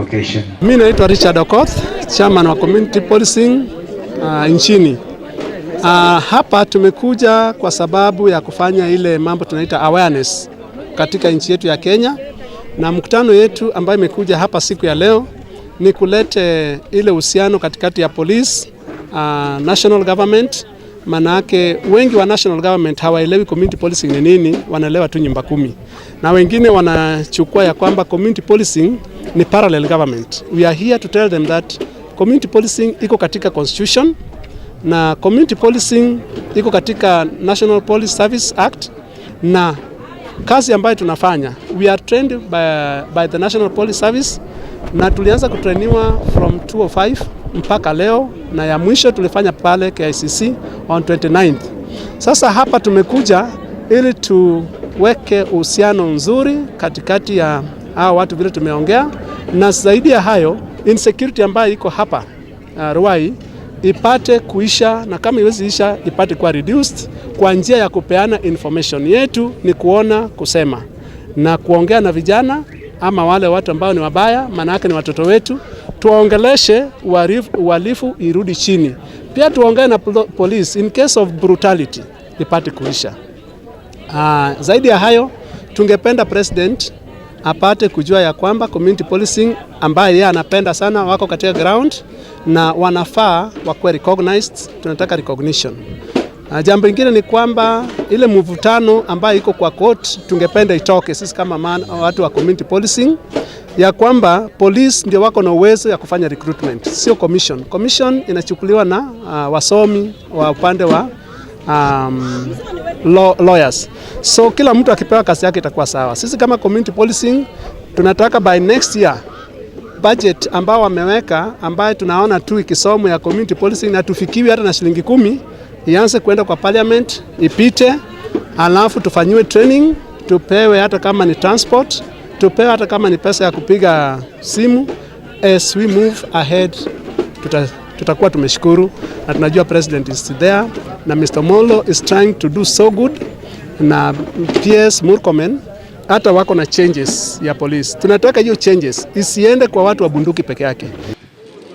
location. Mimi naitwa Richard Okoth, chairman wa community policing nchini. Hapa tumekuja kwa sababu ya kufanya ile mambo tunaita awareness katika nchi yetu ya Kenya, na mkutano yetu ambayo imekuja hapa siku ya leo ni kulete ile uhusiano katikati ya police, national government. Manake wengi wa national government hawaelewi community policing ni nini, wanaelewa tu nyumba kumi. Na wengine wanachukua ya kwamba community policing ni parallel government. We are here to tell them that community policing iko katika constitution, na community policing iko katika National Police Service Act, na kazi ambayo tunafanya, we are trained by the National Police Service, na tulianza kutrainiwa from 2005 mpaka leo, na ya mwisho tulifanya pale KICC on 29th. Sasa hapa tumekuja ili tuweke uhusiano nzuri katikati ya hao watu vile tumeongea, na zaidi ya hayo insecurity ambayo iko hapa Ruai ipate kuisha, na kama iwezi isha ipate kuwa reduced kwa njia ya kupeana information. Yetu ni kuona, kusema na kuongea na vijana ama wale watu ambao ni wabaya, maana yake ni watoto wetu, tuwaongeleshe uhalifu irudi chini. Pia tuongee na police in case of brutality ipate kuisha. Zaidi ya hayo tungependa president apate kujua ya kwamba community policing ambaye yeye anapenda sana wako katika ground na wanafaa wakuwe recognized. Tunataka recognition. Jambo lingine ni kwamba ile mvutano ambayo iko kwa court tungependa itoke. Sisi kama watu wa community policing, ya kwamba police ndio wako na uwezo ya kufanya recruitment, sio commission. Commission inachukuliwa na wasomi wa upande wa lawyers. So kila mtu akipewa kazi yake itakuwa sawa. Sisi kama community policing tunataka by next year budget ambao wameweka, ambayo tunaona tu ikisomo ya community policing na tufikiwe hata na shilingi 10, ianze kwenda kwa parliament, ipite, alafu tufanyiwe training, tupewe hata kama ni transport, tupewe hata kama ni pesa ya kupiga simu. As we move ahead, tutakuwa tumeshukuru, na tunajua president is there, na Mr. Molo is trying to do so good, na PS Murkomen hata wako na changes ya police. Tunataka hiyo changes isiende kwa watu wa bunduki peke yake.